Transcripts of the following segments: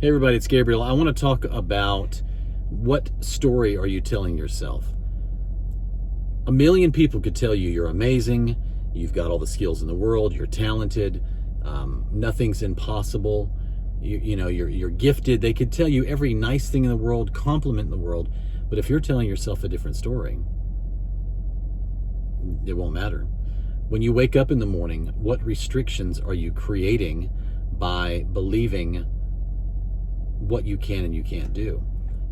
Hey everybody, it's Gabriel. I want to talk about what story are you telling yourself? A million people could tell you you're amazing, you've got all the skills in the world, you're talented, nothing's impossible, you're gifted. They could tell you every nice thing in the world, compliment in the world, but if you're telling yourself a different story, it won't matter. When you wake up in the morning, what restrictions are you creating by believing what you can and you can't do?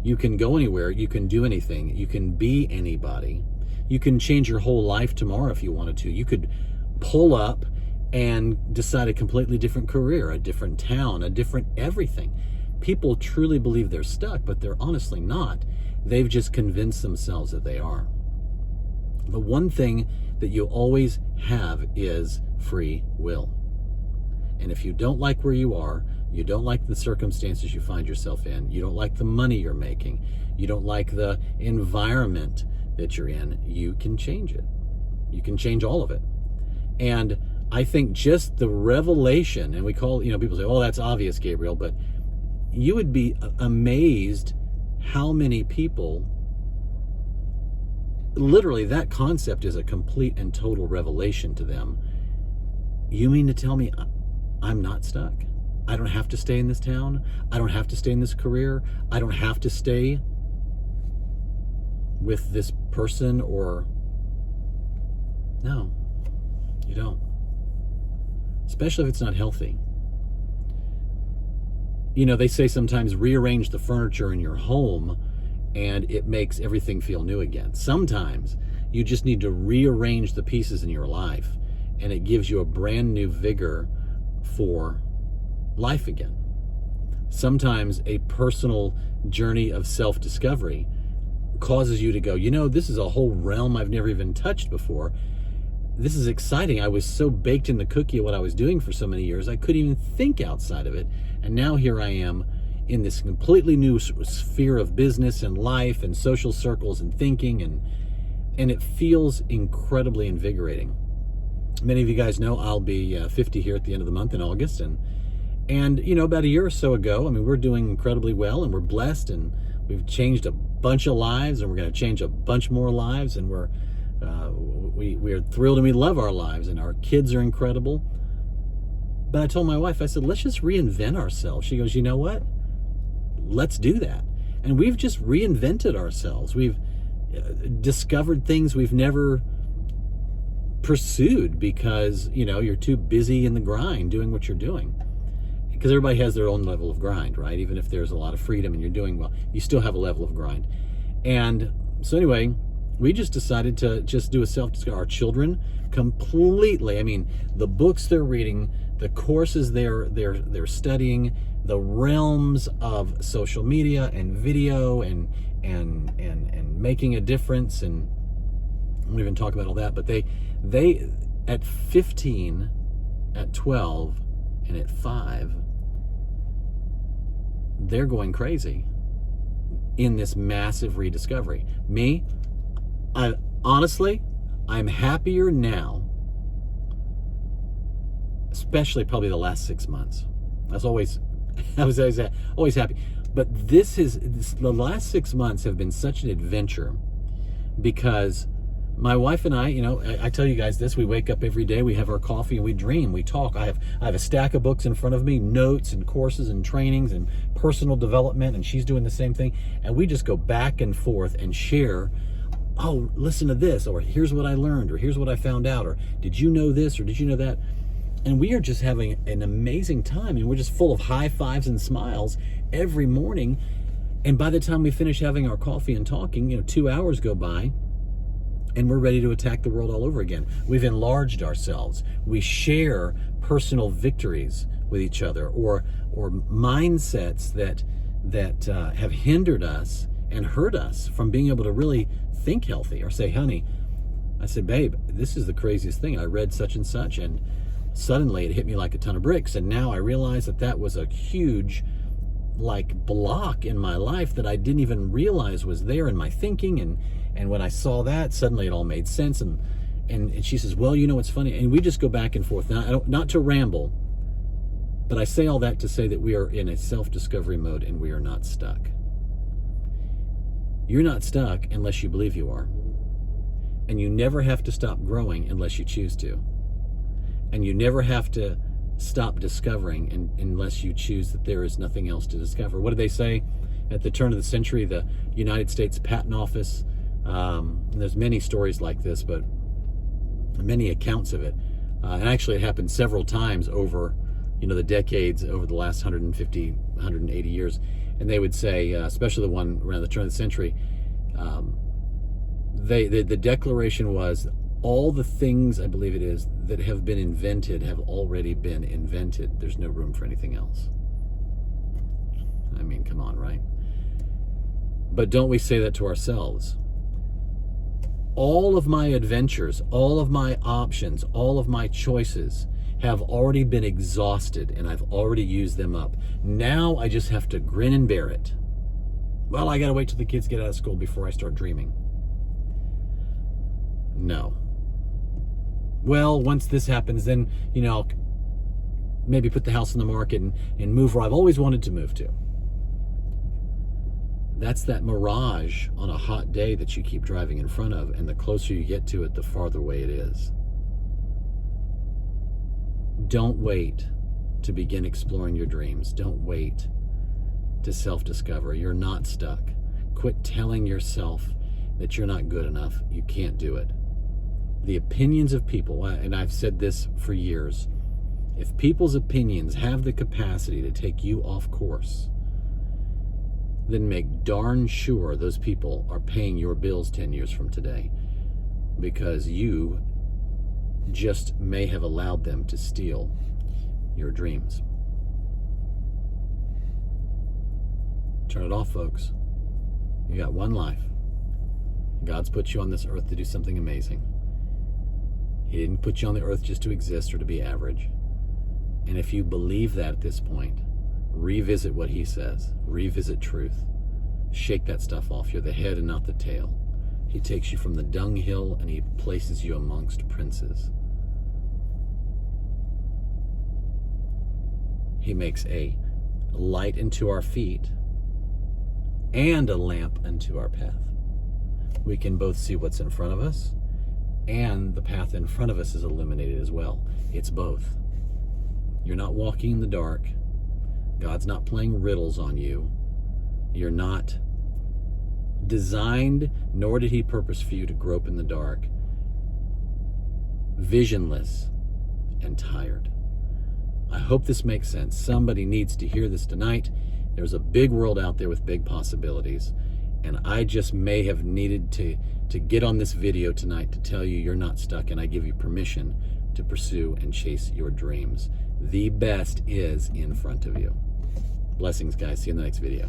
You can go anywhere, you can do anything, you can be anybody. You can change your whole life tomorrow if you wanted to. You could pull up and decide a completely different career, a different town, a different everything. People truly believe they're stuck, but they're honestly not. They've just convinced themselves that they are. The one thing that you always have is free will. And if you don't like where you are, you don't like the circumstances you find yourself in, you don't like the money you're making, you don't like the environment that you're in, you can change it. You can change all of it. And I think just the revelation, and we call, people say, oh, that's obvious, Gabriel, but you would be amazed how many people, literally that concept is a complete and total revelation to them. You mean to tell me I'm not stuck? I don't have to stay in this town. I don't have to stay in this career. I don't have to stay with this person or... No, you don't. Especially if it's not healthy. They say sometimes rearrange the furniture in your home and it makes everything feel new again. Sometimes you just need to rearrange the pieces in your life and it gives you a brand new vigor for life again. Sometimes a personal journey of self-discovery causes you to go, this is a whole realm I've never even touched before. This is exciting. I was so baked in the cookie of what I was doing for so many years, I couldn't even think outside of it. And now here I am in this completely new sphere of business and life and social circles and thinking, and it feels incredibly invigorating. Many of you guys know I'll be 50 here at the end of the month in August, and about a year or so ago, we're doing incredibly well, and we're blessed, and we've changed a bunch of lives, and we're going to change a bunch more lives, and we're thrilled and we love our lives, and our kids are incredible. But I told my wife, I said, let's just reinvent ourselves. She goes, you know what? Let's do that. And we've just reinvented ourselves. We've discovered things we've never pursued because, you're too busy in the grind doing what you're doing. Because everybody has their own level of grind, right? Even if there's a lot of freedom and you're doing well, you still have a level of grind. And so anyway, we just decided to just do a self-discovery. Our children completely, the books they're reading, the courses they're studying, the realms of social media and video and making a difference, and I won't even talk about all that, but they at 15, at 12, and at 5, they're going crazy in this massive rediscovery. Me, I'm happier now, especially probably the last 6 months. I was always happy. But the last 6 months have been such an adventure because my wife and I tell you guys this, we wake up every day, we have our coffee and we dream, we talk. I have a stack of books in front of me, notes and courses and trainings and personal development, and she's doing the same thing. And we just go back and forth and share, oh, listen to this, or here's what I learned, or here's what I found out, or did you know this, or did you know that? And we are just having an amazing time, and we're just full of high fives and smiles every morning. And by the time we finish having our coffee and talking, 2 hours go by, and we're ready to attack the world all over again. We've enlarged ourselves. We share personal victories with each other, or mindsets that have hindered us and hurt us from being able to really think healthy. Or say, honey, I said, babe, this is the craziest thing. I read such and such, and suddenly it hit me like a ton of bricks. And now I realize that was a huge block in my life that I didn't even realize was there in my thinking. And when I saw that, suddenly it all made sense. And she says, well, it's funny. And we just go back and forth. Now, not to ramble, But I say all that to say that we are in a self-discovery mode and we are not stuck. You're not stuck unless you believe you are. And you never have to stop growing unless you choose to. And you never have to stop discovering unless you choose that there is nothing else to discover. What did they say at the turn of the century? The United States Patent Office, and there's many stories like this, but many accounts of it. And actually it happened several times over, the decades, over the last 150, 180 years. And they would say, especially the one around the turn of the century, the declaration was, all the things, I believe it is, that have been invented have already been invented. There's no room for anything else. I mean, come on, right? But don't we say that to ourselves? All of my adventures, all of my options, all of my choices have already been exhausted and I've already used them up. Now I just have to grin and bear it. Well, I gotta wait till the kids get out of school before I start dreaming. No. Well, once this happens, then, I'll maybe put the house on the market and move where I've always wanted to move to. That's that mirage on a hot day that you keep driving in front of, and the closer you get to it, the farther away it is. Don't wait to begin exploring your dreams. Don't wait to self-discover. You're not stuck. Quit telling yourself that you're not good enough. You can't do it. The opinions of people, and I've said this for years, if people's opinions have the capacity to take you off course, then make darn sure those people are paying your bills 10 years from today, because you just may have allowed them to steal your dreams. Turn it off, folks. You got one life. God's put you on this earth to do something amazing. He didn't put you on the earth just to exist or to be average. And if you believe that at this point, revisit what he says. Revisit truth. Shake that stuff off. You're the head and not the tail. He takes you from the dunghill and he places you amongst princes. He makes a light unto our feet and a lamp unto our path. We can both see what's in front of us, and the path in front of us is illuminated as well. It's both. You're not walking in the dark. God's not playing riddles on you. You're not designed, nor did he purpose for you to grope in the dark, visionless and tired. I hope this makes sense. Somebody needs to hear this tonight. There's a big world out there with big possibilities, and I just may have needed to get on this video tonight to tell you you're not stuck, and I give you permission to pursue and chase your dreams. The best is in front of you. Blessings, guys. See you in the next video.